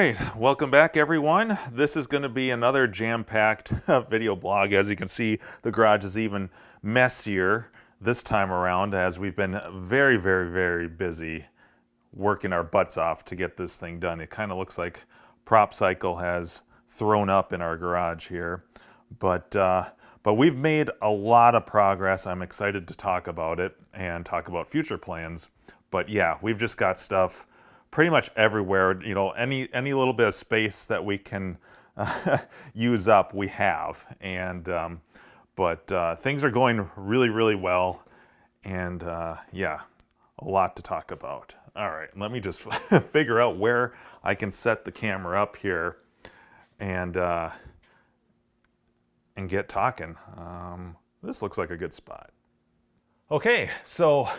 right, welcome back everyone. This is going to be another jam-packed video blog. As you can see, the garage is even messier this time around as we've been very busy working our butts off to get this thing done. It kind of looks like Prop Cycle has thrown up in our garage here, but we've made a lot of progress. I'm excited to talk about it and talk about future plans. But yeah, we've just got stuff pretty much everywhere. You know, any little bit of space that we can use up, we have. And but things are going really well, and yeah, a lot to talk about. All right, let me just figure out where I can set the camera up here and get talking. This looks like a good spot. Okay, so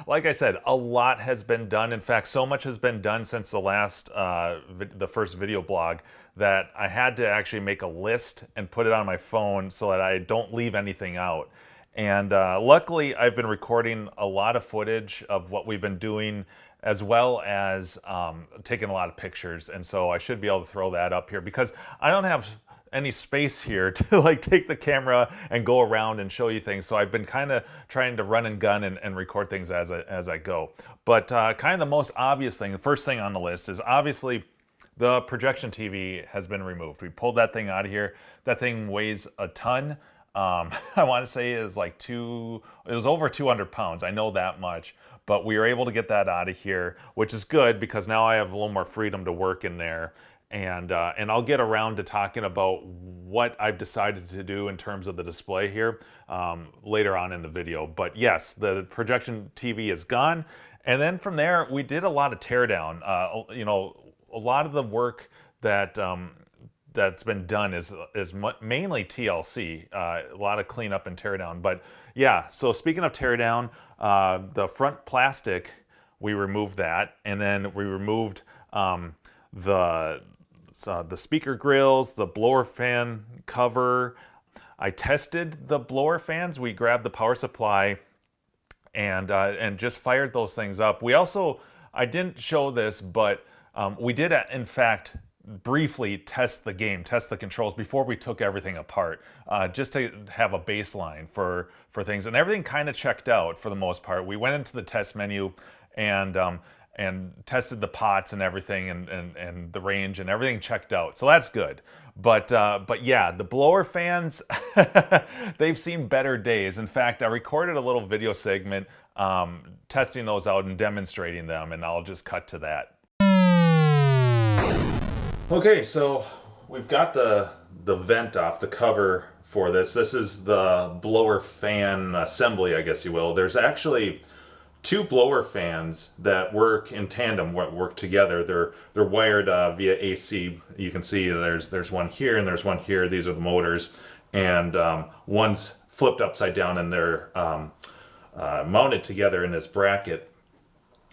like I said, a lot has been done. In fact, so much has been done since the last, the first video blog, that I had to actually make a list and put it on my phone so that I don't leave anything out. And luckily, I've been recording a lot of footage of what we've been doing, as well as taking a lot of pictures. And so I should be able to throw that up here because I don't have any space here to like take the camera and go around and show you things. So I've been kind of trying to run and gun and record things as I go. But kind of the most obvious thing, the first thing on the list is obviously the projection TV has been removed. We pulled that thing out of here. That thing weighs a ton. I want to say it was over 200 pounds. I know that much, but we were able to get that out of here, which is good because now I have a little more freedom to work in there. And I'll get around to talking about what I've decided to do in terms of the display here later on in the video. But yes, the projection TV is gone. And then from there, we did a lot of teardown. You know, a lot of the work that that's been done is mainly TLC, a lot of cleanup and teardown. But yeah, so speaking of teardown, the front plastic, we removed that, and then we removed the speaker grills, the blower fan cover. I tested the blower fans. We grabbed the power supply and just fired those things up. We also, I didn't show this, but we did in fact briefly test the game, test the controls before we took everything apart, just to have a baseline for things. And everything kind of checked out for the most part. We went into the test menu and tested the pots and everything, and the range and everything checked out. So that's good. But yeah, the blower fans, they've seen better days. In fact, I recorded a little video segment testing those out and demonstrating them, and I'll just cut to that. Okay, so we've got the vent off, the cover for this. This is the blower fan assembly, I guess you will. There's actually two blower fans that work in tandem, work together. They're wired via AC. You can see there's one here and there's one here. These are the motors, and one's flipped upside down, and they're mounted together in this bracket.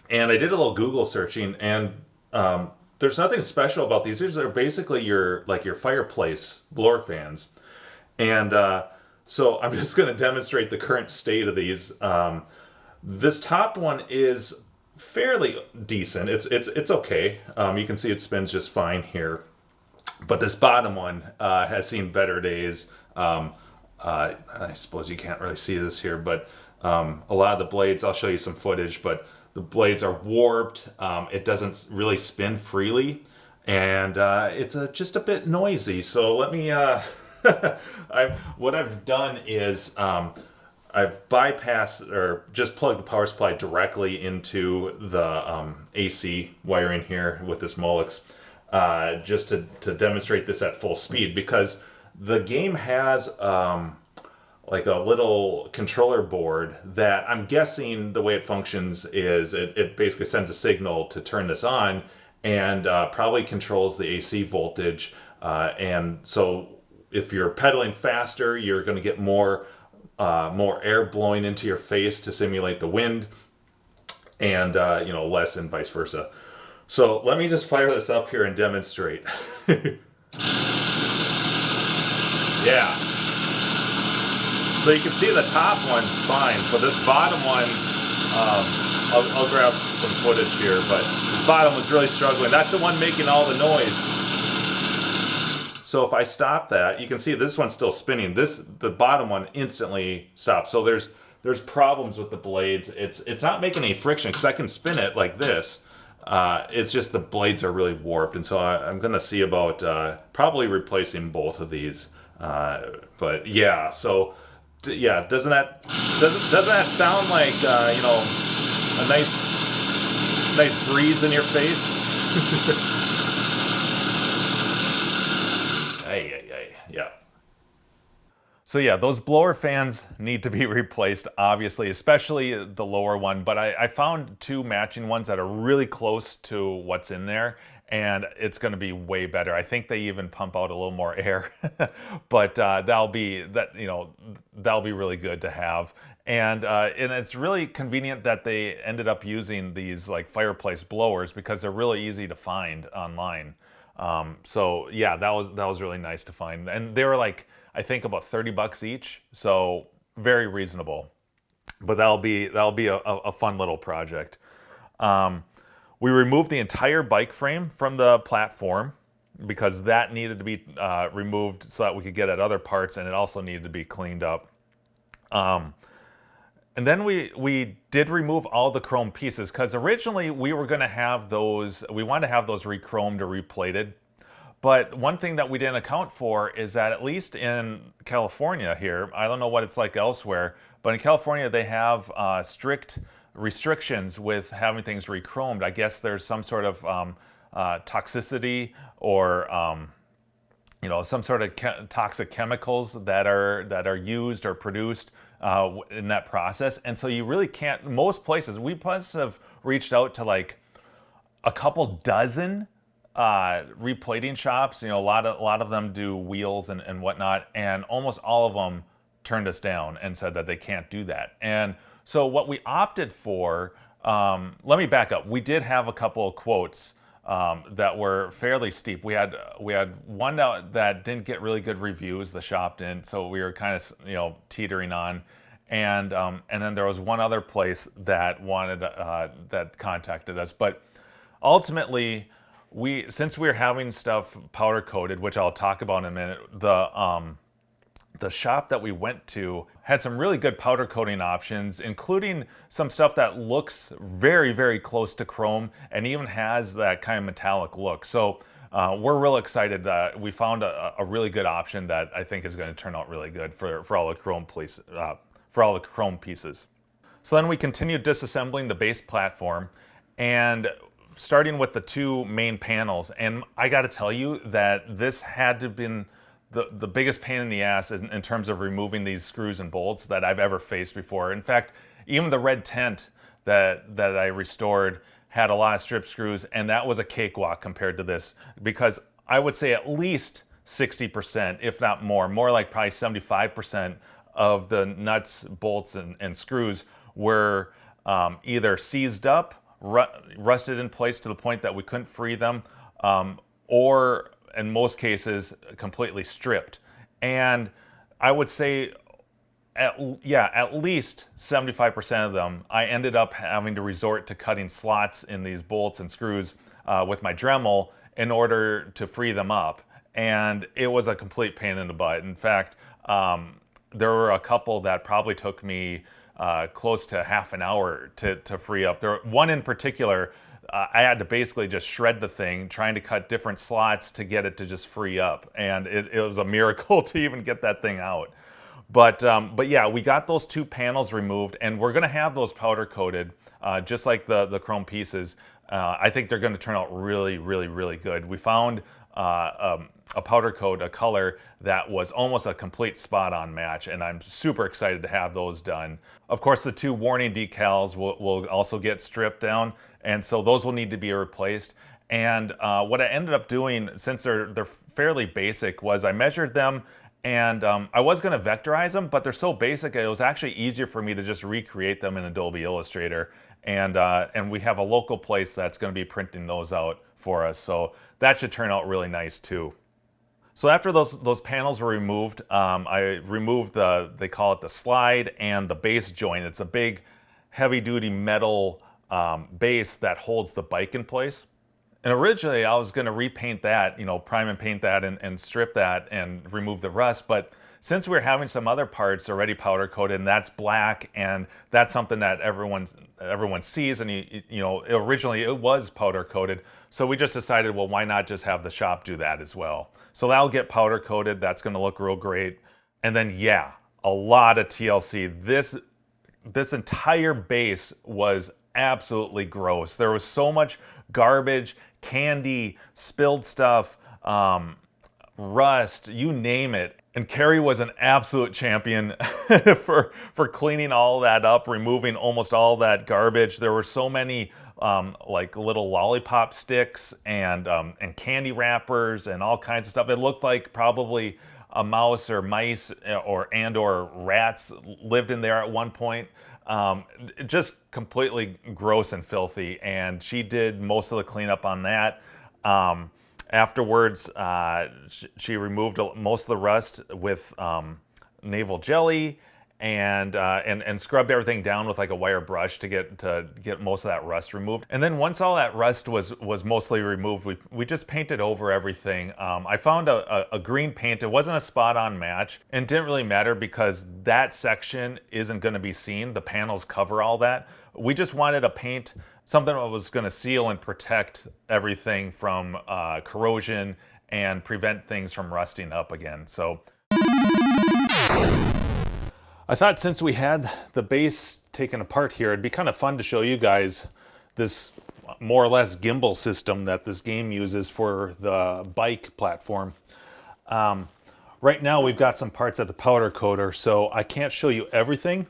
And I did a little Google searching, and there's nothing special about these. These are basically your fireplace blower fans, and so I'm just going to demonstrate the current state of these. This top one is fairly decent. It's okay. You can see it spins just fine here. But this bottom one has seen better days. I suppose you can't really see this here, but a lot of the blades, I'll show you some footage, but the blades are warped. It doesn't really spin freely, and it's just a bit noisy. So let me, what I've done is I've bypassed or just plugged the power supply directly into the AC wiring here with this Molex, just to demonstrate this at full speed, because the game has like a little controller board that I'm guessing the way it functions is it basically sends a signal to turn this on, and probably controls the AC voltage. And so if you're pedaling faster, you're going to get more air blowing into your face to simulate the wind, and you know, less, and vice versa. So let me just fire this up here and demonstrate. Yeah. So you can see the top one's fine, but this bottom one I'll grab some footage here, but this bottom was really struggling. That's the one making all the noise. So if I stop that, you can see this one's still spinning. The bottom one instantly stops. So there's problems with the blades. It's not making any friction because I can spin it like this. It's just the blades are really warped, and so I'm gonna see about probably replacing both of these. But yeah, so yeah, doesn't that sound like you know, a nice breeze in your face? Yeah. So yeah, those blower fans need to be replaced, obviously, especially the lower one. But I found two matching ones that are really close to what's in there, and it's going to be way better. I think they even pump out a little more air, but that'll be really good to have. And it's really convenient that they ended up using these like fireplace blowers because they're really easy to find online. So yeah, that was really nice to find, and they were like, I think about $30 each, so very reasonable. But that'll be a fun little project. We removed the entire bike frame from the platform because that needed to be removed so that we could get at other parts, and it also needed to be cleaned up. And then we did remove all the chrome pieces because originally we were going to have those, we wanted to have those re-chromed or replated. But one thing that we didn't account for is that at least in California here, I don't know what it's like elsewhere, but in California they have strict restrictions with having things re-chromed. I guess there's some sort of toxicity or you know, some sort of toxic chemicals that are used or produced in that process, and so you really can't. Most places, we plus have reached out to like a couple dozen replating shops. You know, a lot of them do wheels and whatnot, and almost all of them turned us down and said that they can't do that. And so what we opted for, let me back up. We did have a couple of quotes that were fairly steep. We had one that didn't get really good reviews. The shop didn't, so we were kind of, you know, teetering on. And then there was one other place that wanted that contacted us. But ultimately, since we were having stuff powder coated, which I'll talk about in a minute, the shop that we went to had some really good powder coating options, including some stuff that looks very, very close to chrome and even has that kind of metallic look. So we're real excited that we found a really good option that I think is going to turn out really good for all the chrome pieces. So then we continued disassembling the base platform and starting with the two main panels. And I got to tell you that this had to have been the biggest pain in the ass in terms of removing these screws and bolts that I've ever faced before. In fact, even the red tent that I restored had a lot of strip screws, and that was a cakewalk compared to this, because I would say at least 60%, if not more like probably 75% of the nuts, bolts, and screws were either seized up, rusted in place to the point that we couldn't free them, or in most cases completely stripped. And I would say at least 75% of them I ended up having to resort to cutting slots in these bolts and screws with my Dremel in order to free them up, and it was a complete pain in the butt. In fact, there were a couple that probably took me close to half an hour to free up. One in particular, I had to basically just shred the thing, trying to cut different slots to get it to just free up. And it was a miracle to even get that thing out. But yeah, we got those two panels removed, and we're gonna have those powder coated, just like the chrome pieces. I think they're gonna turn out really, really, really good. We found a powder coat, a color that was almost a complete spot-on match, and I'm super excited to have those done. Of course, the two warning decals will also get stripped down, and so those will need to be replaced. And what I ended up doing, since they're fairly basic, was I measured them, and I was going to vectorize them, but they're so basic it was actually easier for me to just recreate them in Adobe Illustrator. And we have a local place that's going to be printing those out for us, so that should turn out really nice too. So after those panels were removed, I removed they call it the slide and the base joint. It's a big, heavy-duty metal base that holds the bike in place. And originally I was going to repaint that, you know, prime and paint that and strip that and remove the rust. But since we're having some other parts already powder coated and that's black and that's something that everyone sees, and you know, originally it was powder coated. So we just decided, well, why not just have the shop do that as well? So that'll get powder coated. That's going to look real great. And then, yeah, a lot of TLC. This entire base was absolutely gross. There was so much garbage, candy, spilled stuff, rust, you name it. And Carrie was an absolute champion for cleaning all that up, removing almost all that garbage. There were so many like little lollipop sticks and candy wrappers and all kinds of stuff. It looked like probably a mouse or mice or rats lived in there at one point. Just completely gross and filthy. And she did most of the cleanup on that. Afterwards, she removed most of the rust with navel jelly and scrubbed everything down with like a wire brush to get most of that rust removed. And then once all that rust was mostly removed, we just painted over everything. I found a green paint. It wasn't a spot-on match and didn't really matter because that section isn't going to be seen. The panels cover all that. We just wanted a paint, something that was going to seal and protect everything from corrosion and prevent things from rusting up again. So I thought since we had the base taken apart here, it'd be kind of fun to show you guys this more or less gimbal system that this game uses for the bike platform. Right now we've got some parts at the powder coater, so I can't show you everything,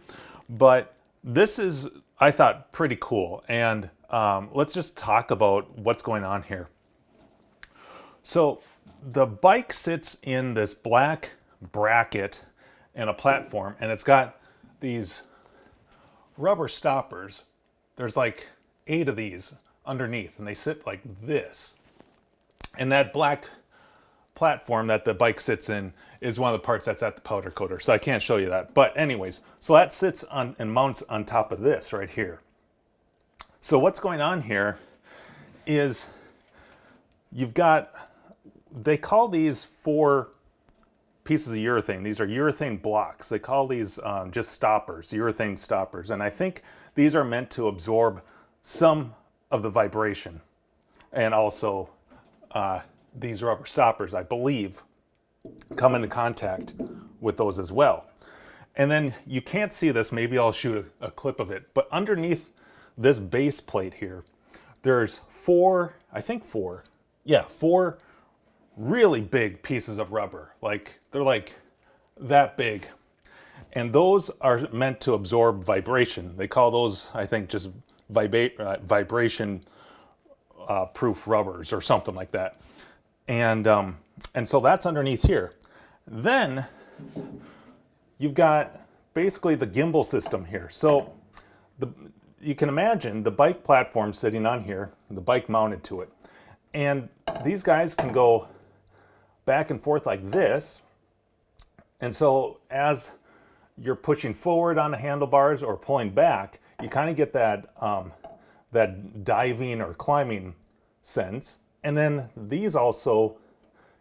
but this is, I thought, pretty cool. And let's just talk about what's going on here. So the bike sits in this black bracket and a platform, and it's got these rubber stoppers. There's like 8 of these underneath, and they sit like this. And that black platform that the bike sits in is one of the parts that's at the powder coater, so I can't show you that. But anyways, so that sits on and mounts on top of this right here. So what's going on here is you've got, they call these 4 pieces of urethane. These are urethane blocks. They call these just stoppers, urethane stoppers. And I think these are meant to absorb some of the vibration. And also these rubber stoppers, I believe, come into contact with those as well. And then you can't see this, maybe I'll shoot a clip of it, but underneath this base plate here, there's 4 really big pieces of rubber. Like, they're like that big. And those are meant to absorb vibration. They call those, I think, just vibration proof rubbers or something like that. And so that's underneath here. Then you've got basically the gimbal system here. So you can imagine the bike platform sitting on here, the bike mounted to it. And these guys can go back and forth like this. And so as you're pushing forward on the handlebars or pulling back, you kind of get that, that diving or climbing sense. And then these also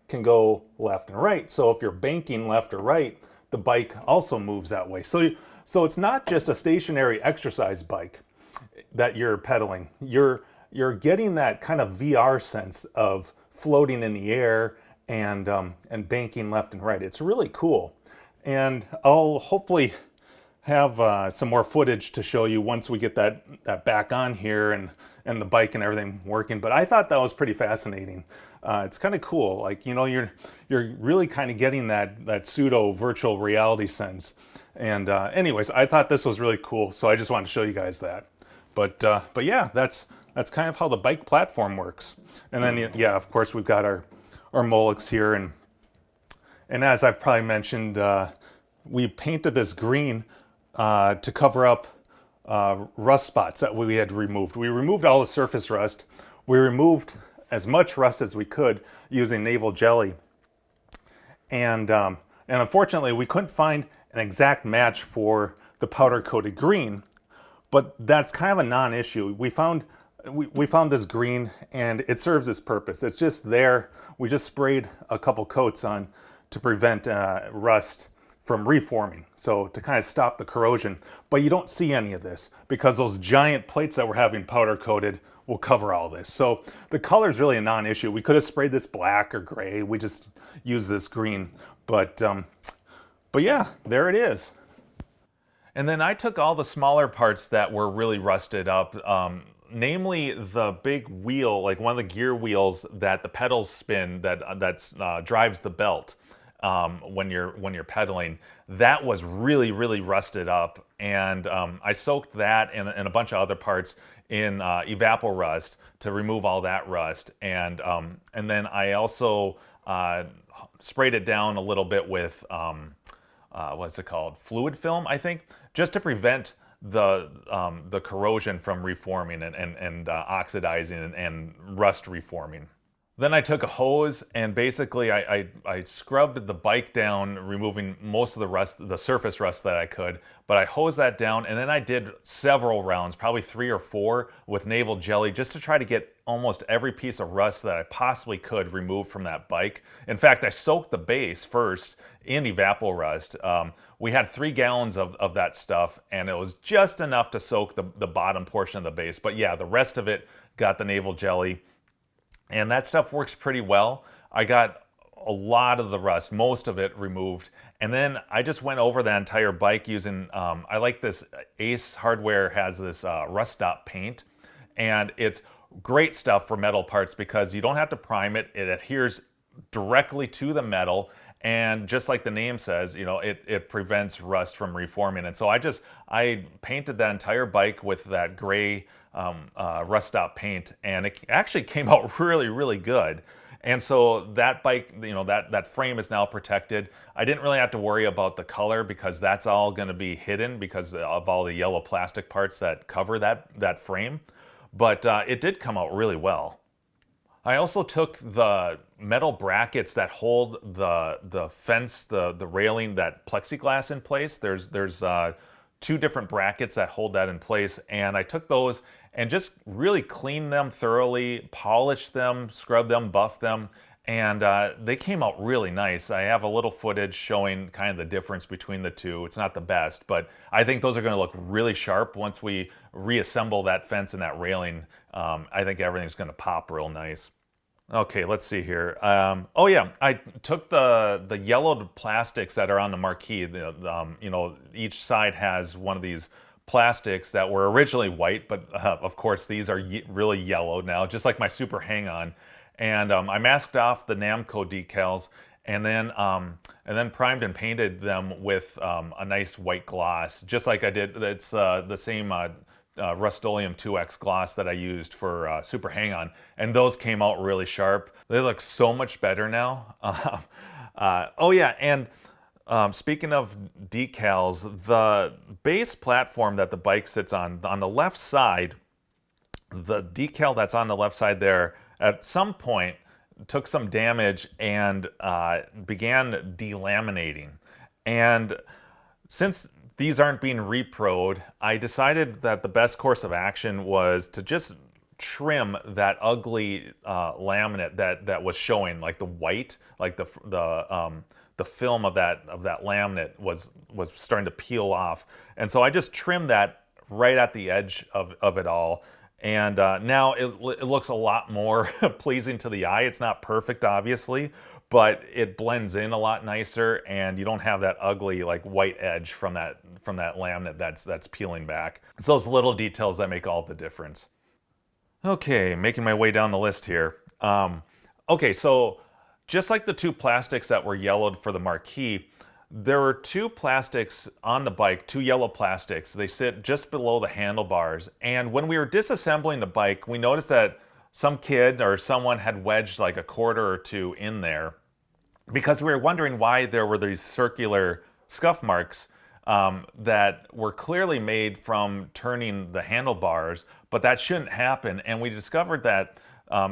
can go left and right. So if you're banking left or right, the bike also moves that way. So it's not just a stationary exercise bike that you're pedaling. You're getting that kind of VR sense of floating in the air and banking left and right. It's really cool. And I'll hopefully have some more footage to show you once we get that back on here and the bike and everything working. But I thought that was pretty fascinating. It's kind of cool. Like, you know, you're really kind of getting that pseudo virtual reality sense. And anyways, I thought this was really cool, so I just wanted to show you guys that. But yeah, that's kind of how the bike platform works. And then yeah, of course we've got our Molex here, and as I've probably mentioned, we painted this green to cover up rust spots that we had removed. We removed all the surface rust. We removed as much rust as we could using navel jelly. And unfortunately, we couldn't find an exact match for the powder coated green, but that's kind of a non-issue. We found this green and it serves its purpose. It's just there. We just sprayed a couple coats on to prevent rust from reforming, so to kind of stop the corrosion. But you don't see any of this because those giant plates that we're having powder coated will cover all this. So the color is really a non-issue. We could have sprayed this black or gray. We just used this green. But yeah, there it is. And then I took all the smaller parts that were really rusted up, namely the big wheel, like one of the gear wheels that the pedals spin, that drives the belt when you're pedaling. That was really rusted up, and I soaked that and a bunch of other parts in evapor rust to remove all that rust, and then I also sprayed it down a little bit with what's it called, fluid film, I think, just to prevent the corrosion from reforming and oxidizing and rust reforming. Then I took a hose and basically I scrubbed the bike down, removing most of the rust, the surface rust that I could, but I hosed that down, and then I did several rounds, probably 3 or 4, with naval jelly just to try to get almost every piece of rust that I possibly could removed from that bike. In fact, I soaked the base first in evapor rust. We had 3 gallons of that stuff, and it was just enough to soak the bottom portion of the base. But yeah, the rest of it got the naval jelly. And that stuff works pretty well. I got a lot of the rust, most of it removed. And then I just went over that entire bike using, I like this, Ace Hardware has this rust stop paint. And it's great stuff for metal parts because you don't have to prime it. It adheres directly to the metal. And just like the name says, you know, it prevents rust from reforming. And so I painted that entire bike with that gray rust stop paint, and it actually came out really good. And so that bike, you know, that frame is now protected. I didn't really have to worry about the color because that's all going to be hidden because of all the yellow plastic parts that cover that frame. But it did come out really well. I also took the metal brackets that hold the fence, the railing, that plexiglass in place. There's 2 different brackets that hold that in place, and I took those and just really cleaned them thoroughly, polished them, scrubbed them, buffed them, and they came out really nice. I have a little footage showing kind of the difference between the 2. It's not the best, but I think those are going to look really sharp once we reassemble that fence and that railing. I think everything's going to pop real nice. Okay, let's see here. Oh yeah, I took the yellowed plastics that are on the marquee. You know, each side has one of these plastics that were originally white, but of course these are really yellow now, just like my Super Hang-On. And I masked off the Namco decals, and then primed and painted them with a nice white gloss, just like I did. It's the same Rust-Oleum 2X gloss that I used for Super Hang-On, and those came out really sharp. They look so much better now. Oh yeah, and speaking of decals, the base platform that the bike sits on the left side, the decal that's on the left side there, at some point took some damage and began delaminating. And since these aren't being reproed, I decided that the best course of action was to just trim that ugly laminate that was showing, like the white, like the film of that laminate was starting to peel off. And so I just trimmed that right at the edge of it all. And now it looks a lot more pleasing to the eye. It's not perfect, obviously, but it blends in a lot nicer, and you don't have that ugly like white edge from that laminate that's peeling back. It's those little details that make all the difference. Okay, making my way down the list here. Okay, so just like the 2 plastics that were yellowed for the marquee, there were 2 plastics on the bike, 2 yellow plastics. They sit just below the handlebars. And when we were disassembling the bike, we noticed that some kid or someone had wedged like a quarter or 2 in there, because we were wondering why there were these circular scuff marks that were clearly made from turning the handlebars, but that shouldn't happen. And we discovered that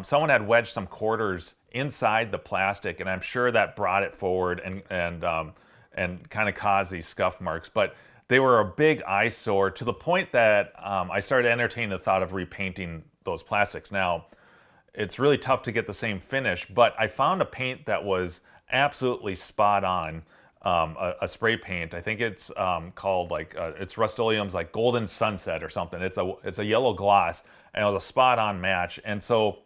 someone had wedged some quarters inside the plastic, and I'm sure that brought it forward and kind of caused these scuff marks. But they were a big eyesore to the point that I started entertaining the thought of repainting those plastics. Now, it's really tough to get the same finish, but I found a paint that was absolutely spot on. A spray paint. I think it's called like it's Rust-Oleum's like Golden Sunset or something. It's a yellow gloss, and it was a spot on match. And so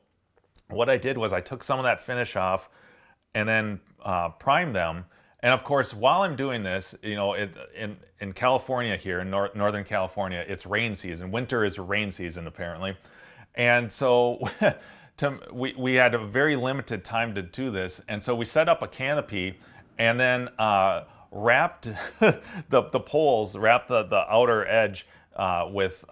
what I did was I took some of that finish off and then primed them. And of course, while I'm doing this, you know, in California here, in Northern California, it's rain season. Winter is rain season, apparently. And so we had a very limited time to do this. And so we set up a canopy and then wrapped the poles, wrapped the outer edge with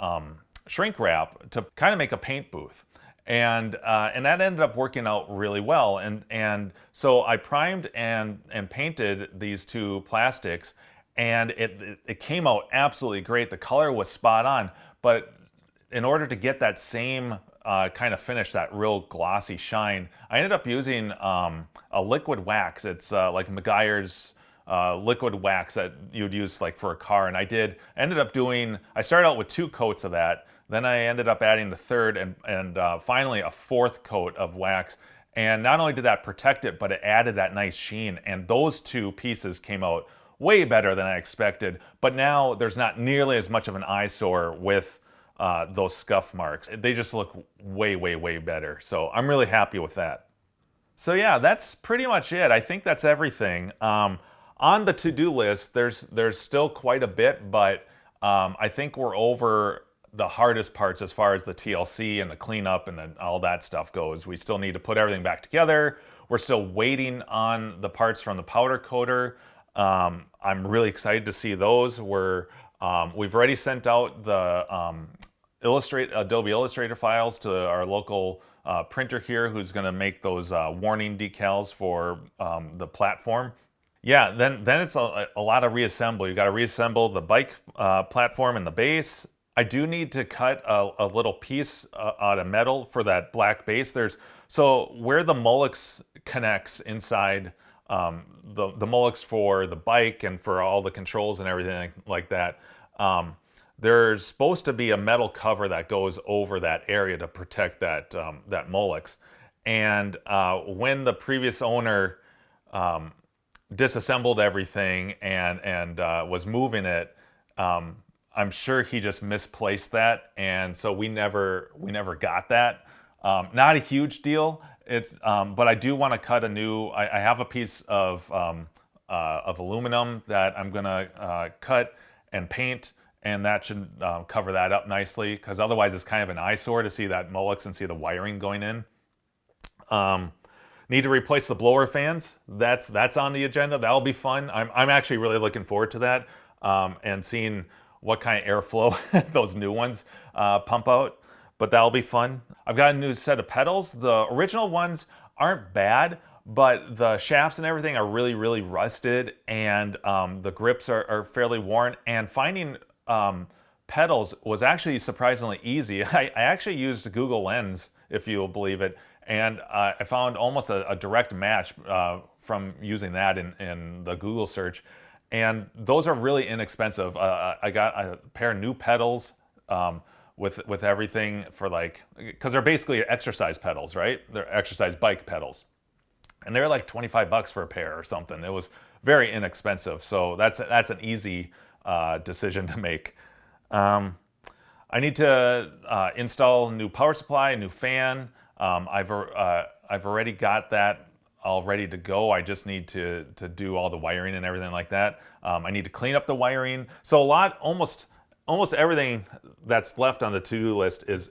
shrink wrap to kind of make a paint booth. And that ended up working out really well. And so I primed and painted these two plastics, and it came out absolutely great. The color was spot on, but in order to get that same kind of finish, that real glossy shine, I ended up using a liquid wax. It's like McGuire's liquid wax that you'd use like for a car. And I started out with 2 coats of that. Then I ended up adding the third and finally a 4th coat of wax. And not only did that protect it, but it added that nice sheen. And those 2 pieces came out way better than I expected. But now there's not nearly as much of an eyesore with those scuff marks. They just look way, way, way better. So I'm really happy with that. So yeah, that's pretty much it. I think that's everything. On the to-do list, there's still quite a bit, but I think we're over the hardest parts as far as the TLC and the cleanup and then all that stuff goes. We still need to put everything back together. We're still waiting on the parts from the powder coater. I'm really excited to see those. We've already sent out the Adobe Illustrator files to our local printer here, who's going to make those warning decals for the platform. Yeah, then it's a lot of reassembly. You got to reassemble the bike platform and the base. I do need to cut a little piece out of metal for that black base. So where the Molex connects inside the Molex for the bike and for all the controls and everything like that, there's supposed to be a metal cover that goes over that area to protect that Molex. And when the previous owner disassembled everything and was moving it, I'm sure he just misplaced that, and so we never got that. Not a huge deal. But I do want to cut a new. I have a piece of aluminum that I'm gonna cut and paint, and that should cover that up nicely. Because otherwise, it's kind of an eyesore to see that Molex and see the wiring going in. Need to replace the blower fans. That's on the agenda. That'll be fun. I'm actually really looking forward to that and seeing what kind of airflow those new ones pump out, but that'll be fun. I've got a new set of pedals. The original ones aren't bad, but the shafts and everything are really, really rusted, and the grips are fairly worn, and finding pedals was actually surprisingly easy. I actually used Google Lens, if you'll believe it, and I found almost a direct match from using that in the Google search. And those are really inexpensive. I got a pair of new pedals with everything for like, because they're basically exercise pedals, right? They're exercise bike pedals. And they're like 25 bucks for a pair or something. It was very inexpensive. So that's an easy decision to make. I need to install a new power supply, a new fan. I've already got that all ready to go. I just need to do all the wiring and everything like that. I need to clean up the wiring. So almost everything that's left on the to-do list is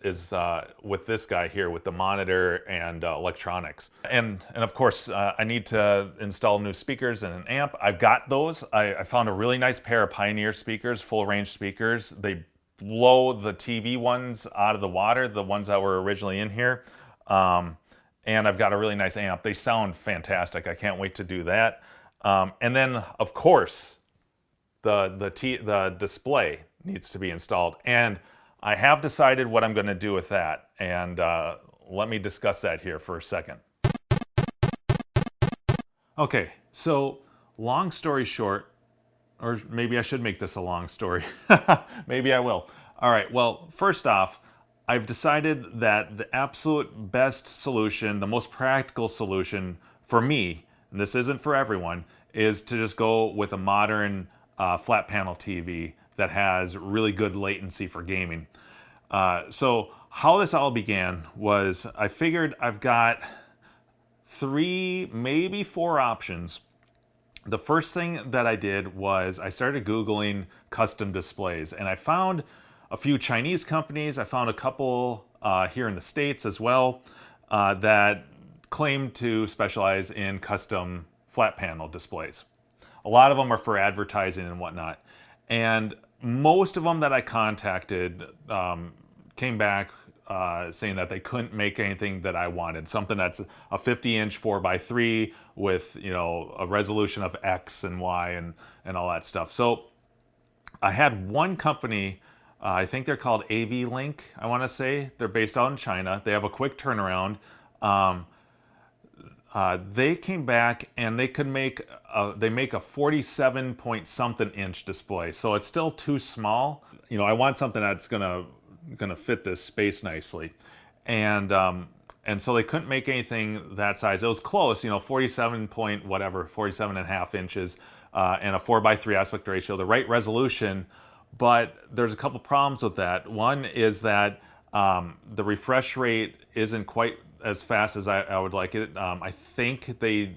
with this guy here, with the monitor and electronics. And of course, I need to install new speakers and an amp. I've got those. I found a really nice pair of Pioneer speakers, full range speakers. They blow the TV ones out of the water, the ones that were originally in here. And I've got a really nice amp. They sound fantastic. I can't wait to do that. And then, of course, the display needs to be installed. And I have decided what I'm going to do with that. And let me discuss that here for a second. Okay, so long story short, or maybe I should make this a long story. Maybe I will. All right, well, first off, I've decided that the absolute best solution, the most practical solution for me, and this isn't for everyone, is to just go with a modern flat panel TV that has really good latency for gaming. So how this all began was I figured I've got 3, maybe 4 options. The first thing that I did was I started Googling custom displays, and I found a few Chinese companies. I found a couple here in the States as well that claim to specialize in custom flat panel displays. A lot of them are for advertising and whatnot. And most of them that I contacted came back saying that they couldn't make anything that I wanted. Something that's a 50-inch 4x3 with, you know, a resolution of X and Y and all that stuff. So I had one company, I think they're called AV Link, I want to say. They're based out in China. They have a quick turnaround. They came back and they could make they make a 47 point something inch display. So it's still too small. You know, I want something that's gonna fit this space nicely, and so they couldn't make anything that size. It was close, you know, 47 point whatever, 47 and a half inches, and a 4x3 aspect ratio, the right resolution. But there's a couple problems with that. One is that the refresh rate isn't quite as fast as I would like it. I think they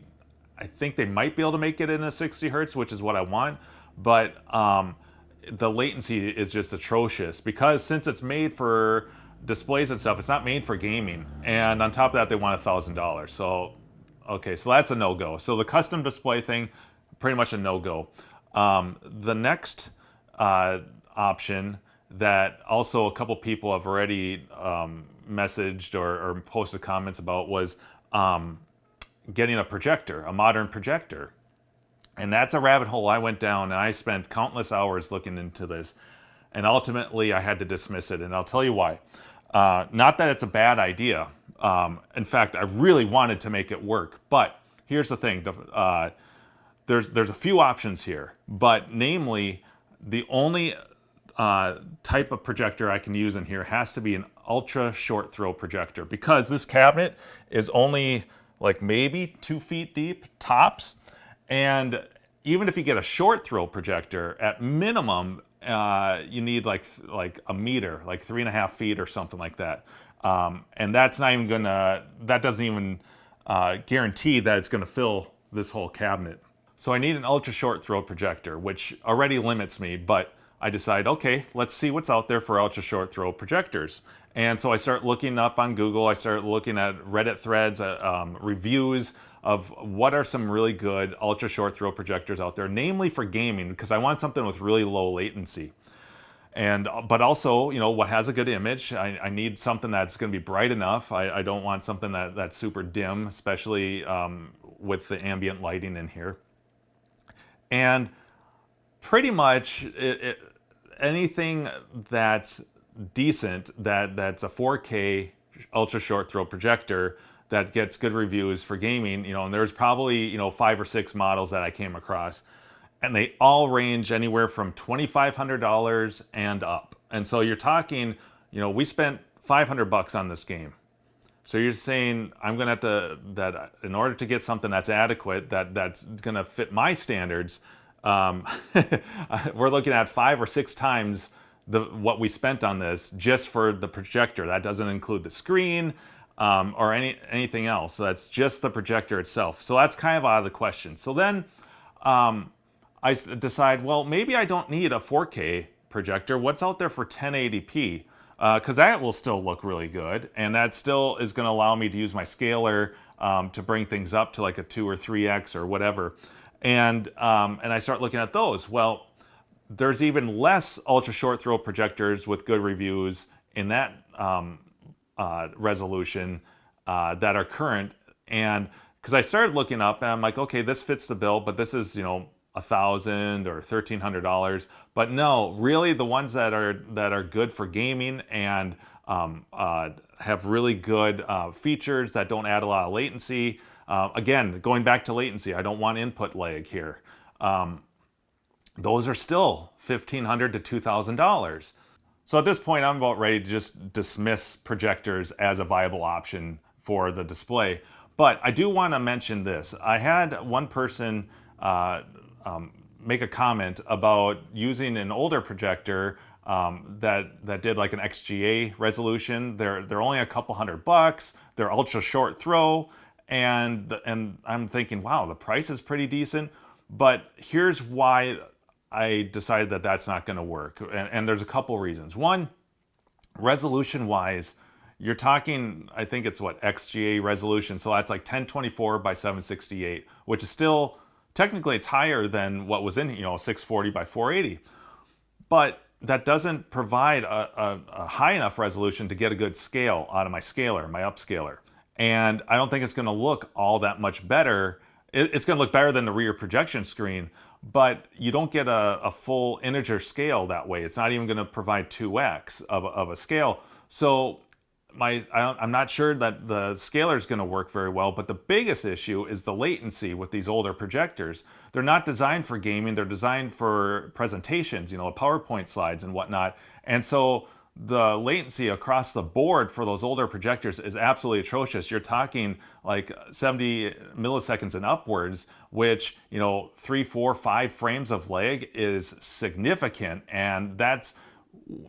might be able to make it in a 60 hertz, which is what I want, but the latency is just atrocious because since it's made for displays and stuff, it's not made for gaming. And on top of that, they want $1,000. So, okay, so that's a no-go. So the custom display thing, pretty much a no-go. The next option that also a couple people have already messaged or posted comments about was getting a projector, a modern projector. And that's a rabbit hole I went down, and I spent countless hours looking into this. And ultimately, I had to dismiss it, and I'll tell you why. Not that it's a bad idea. In fact, I really wanted to make it work. But here's the thing. There's a few options here. But namely, the only type of projector I can use in here has to be an ultra short throw projector, because this cabinet is only like maybe 2 feet deep tops. And even if you get a short throw projector, at minimum, you need like a meter, like 3.5 feet or something like that. And that's not even that doesn't even guarantee that it's gonna fill this whole cabinet. So I need an ultra short throw projector, which already limits me, but I decide, okay, let's see what's out there for ultra short throw projectors. And so I start looking up on Google, I start looking at Reddit threads, reviews of what are some really good ultra short throw projectors out there, namely for gaming, because I want something with really low latency. But also, you know, what has a good image. I need something that's going to be bright enough. I don't want something that's super dim, especially with the ambient lighting in here. And pretty much anything that's decent, that's a 4K ultra short throw projector that gets good reviews for gaming, you know, and there's probably, you know, 5 or 6 models that I came across, and they all range anywhere from $2,500 and up. And so you're talking, you know, we spent $500 on this game. So you're saying I'm gonna have to, that in order to get something that's adequate, that's gonna fit my standards, we're looking at 5 or 6 times what we spent on this just for the projector. That doesn't include the screen or anything else. So that's just the projector itself. So that's kind of out of the question. So then I decide, well, maybe I don't need a 4K projector. What's out there for 1080p? Because that will still look really good, and that still is going to allow me to use my scaler to bring things up to like a 2 or 3x or whatever. And I start looking at those. Well, there's even less ultra short throw projectors with good reviews in that resolution that are current. And because I started looking up, and I'm like, okay, this fits the bill, but this is, you know, $1,000 or $1,300. But no, really, the ones that are good for gaming and have really good features that don't add a lot of latency. Again, going back to latency, I don't want input lag here. those are still $1,500 to $2,000. So at this point, I'm about ready to just dismiss projectors as a viable option for the display. But I do want to mention this. I had one person make a comment about using an older projector that did like an XGA resolution. They're only a couple $100. They're ultra short throw, and I'm thinking, wow, the price is pretty decent. But here's why I decided that that's not going to work, and there's a couple reasons. One, resolution wise, you're talking, I think it's what, XGA resolution, so that's like 1024 by 768, which is still, technically it's higher than what was in, 640 by 480. But that doesn't provide a high enough resolution to get a good scale out of my scaler, my upscaler. And I don't think it's going to look all that much better. It's going to look better than the rear projection screen, but you don't get a full integer scale that way. It's not even going to provide 2x of a scale. So I'm not sure that the scaler is going to work very well, but the biggest issue is the latency with these older projectors. They're not designed for gaming, they're designed for presentations, PowerPoint slides and whatnot. And so the latency across the board for those older projectors is absolutely atrocious. You're talking like 70 milliseconds and upwards, which, 3, 4, 5 frames of lag is significant, and that's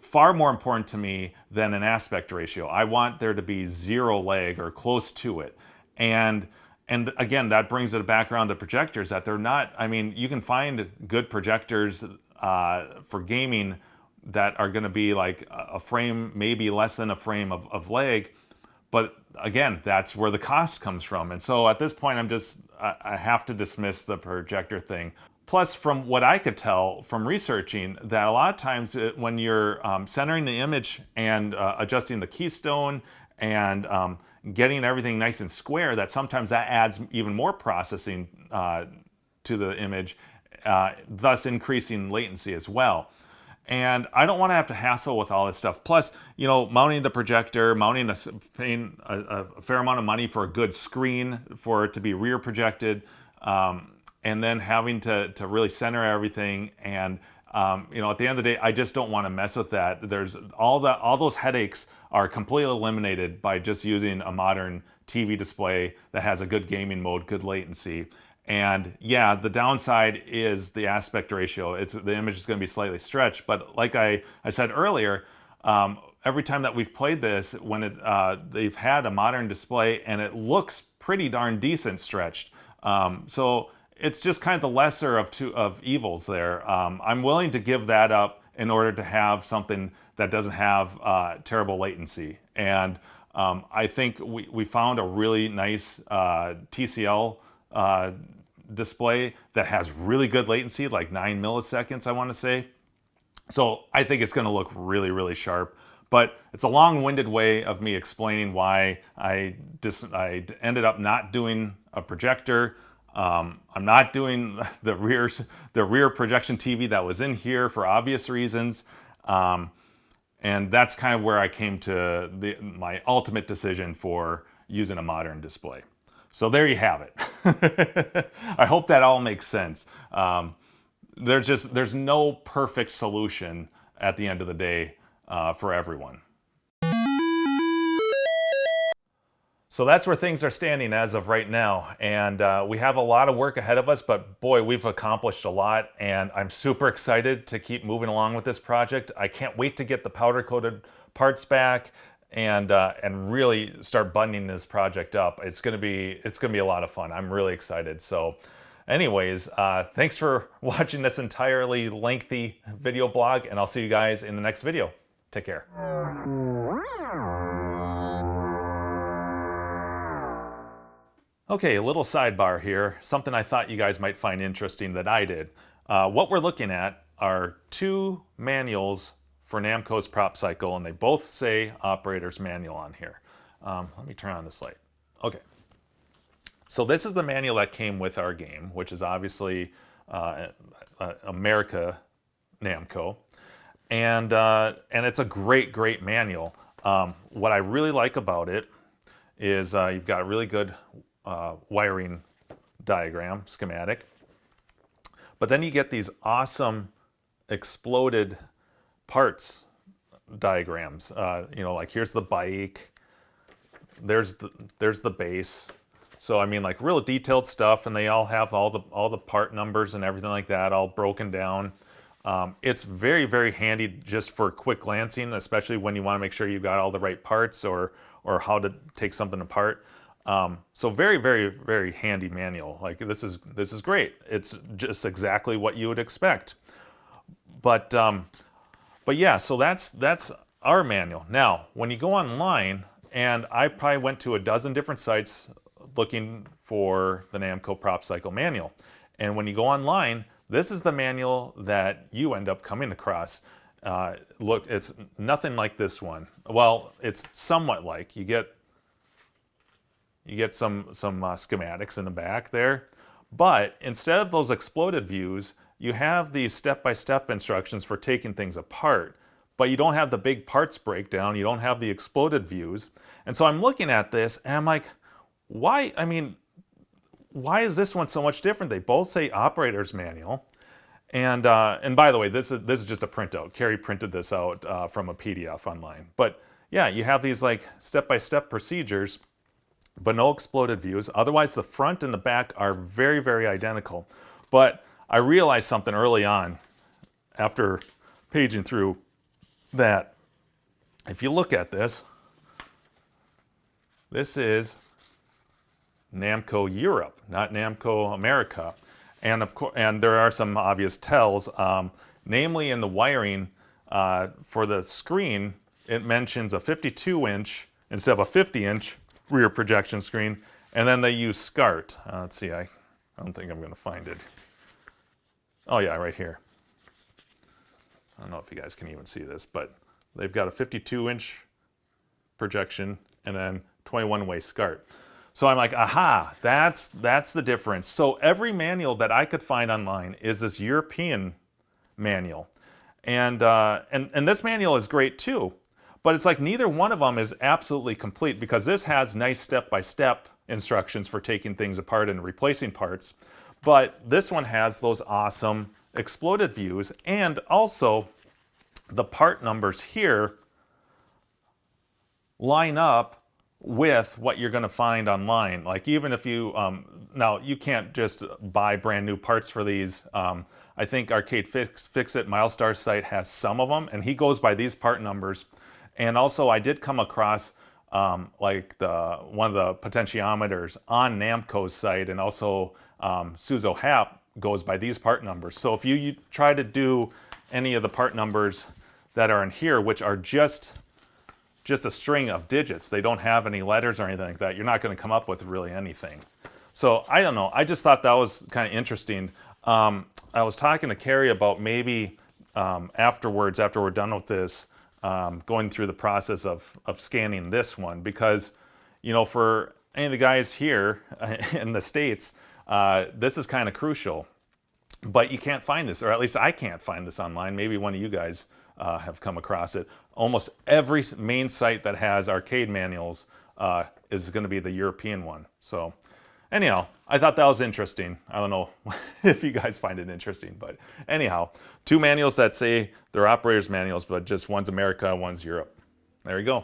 far more important to me than an aspect ratio. I want there to be zero lag or close to it. And again, that brings it back around to projectors, that they're not, you can find good projectors for gaming that are going to be like a frame, maybe less than a frame of lag. But again, that's where the cost comes from. And so at this point, I have to dismiss the projector thing. Plus, from what I could tell from researching, that a lot of times when you're centering the image and adjusting the keystone and getting everything nice and square, that sometimes that adds even more processing to the image, thus increasing latency as well. And I don't want to have to hassle with all this stuff. Plus, mounting the projector, paying a fair amount of money for a good screen for it to be rear projected, and then having to really center everything. And at the end of the day, I just don't want to mess with that. There's all those headaches are completely eliminated by just using a modern TV display that has a good gaming mode, good latency. And yeah, the downside is the aspect ratio. The image is going to be slightly stretched, but like I said earlier, every time that we've played this, when they've had a modern display, and it looks pretty darn decent stretched. So it's just kind of the lesser of evils there. I'm willing to give that up in order to have something that doesn't have terrible latency. And I think we found a really nice TCL display that has really good latency, like 9 milliseconds, I want to say. So I think it's going to look really, really sharp. But it's a long-winded way of me explaining why I ended up not doing a projector. I'm not doing the rear projection TV that was in here for obvious reasons. And that's kind of where I came to my ultimate decision for using a modern display. So there you have it. I hope that all makes sense. There's no perfect solution at the end of the day for everyone. So that's where things are standing as of right now. And we have a lot of work ahead of us, but boy, we've accomplished a lot. And I'm super excited to keep moving along with this project. I can't wait to get the powder-coated parts back and really start buttoning this project up. It's gonna be a lot of fun. I'm really excited. So anyways, thanks for watching this entirely lengthy video blog, and I'll see you guys in the next video. Take care. Okay, a little sidebar here, something I thought you guys might find interesting that I did. What we're looking at are two manuals for Namco's prop cycle, and they both say operator's manual on here. Let me turn on this light. Okay. So this is the manual that came with our game, which is obviously America Namco. And it's a great manual. What I really like about it is you've got a really good wiring diagram, schematic. But then you get these awesome exploded parts diagrams. You know, like here's the bike, there's the base. So I mean, like real detailed stuff, and they all have all the part numbers and everything like that, all broken down. It's very, very handy just for quick glancing, especially when you want to make sure you've got all the right parts or how to take something apart. So very, very, very handy manual. Like this is great. It's just exactly what you would expect. But yeah, so that's our manual. Now, when you go online, and I probably went to a dozen different sites looking for the Namco Prop Cycle manual. And when you go online, this is the manual that you end up coming across. Look, it's nothing like this one. Well, it's somewhat like. You get some schematics in the back there, but instead of those exploded views, you have these step-by-step instructions for taking things apart, but you don't have the big parts breakdown, you don't have the exploded views. And so I'm looking at this and I'm like, why? I mean, why is this one so much different? They both say operator's manual. And by the way, this is just a printout. Carrie printed this out from a PDF online. But yeah, you have these like step-by-step procedures, but no exploded views. Otherwise, the front and the back are very, very identical. But I realized something early on after paging through that if you look at this, this is Namco Europe, not Namco America. And of course, and there are some obvious tells, namely in the wiring for the screen, it mentions a 52-inch instead of a 50-inch rear projection screen, and then they use SCART. Let's see, I don't think I'm going to find it. Oh yeah, right here. I don't know if you guys can even see this, but they've got a 52-inch projection and then 21-way SCART. So I'm like, aha, that's the difference. So every manual that I could find online is this European manual. And this manual is great too. But it's like neither one of them is absolutely complete, because this has nice step-by-step instructions for taking things apart and replacing parts. But this one has those awesome exploded views, and also the part numbers here line up with what you're going to find online. Like even if you, now you can't just buy brand new parts for these. I think Arcade Fix-It Milestar's site has some of them, and he goes by these part numbers. And also I did come across like one of the potentiometers on Namco's site, and also Suzo Hap goes by these part numbers. So if you try to do any of the part numbers that are in here, which are just a string of digits, they don't have any letters or anything like that, you're not going to come up with really anything. So I don't know, I just thought that was kind of interesting. I was talking to Carrie about maybe afterwards, after we're done with this, going through the process of scanning this one, because, you know, for any of the guys here in the States, this is kind of crucial. But you can't find this, or at least I can't find this online. Maybe one of you guys have come across it. Almost every main site that has arcade manuals is going to be the European one. So anyhow, I thought that was interesting. I don't know if you guys find it interesting, but anyhow, two manuals that say they're operators manuals, but just one's America, one's Europe. There you go.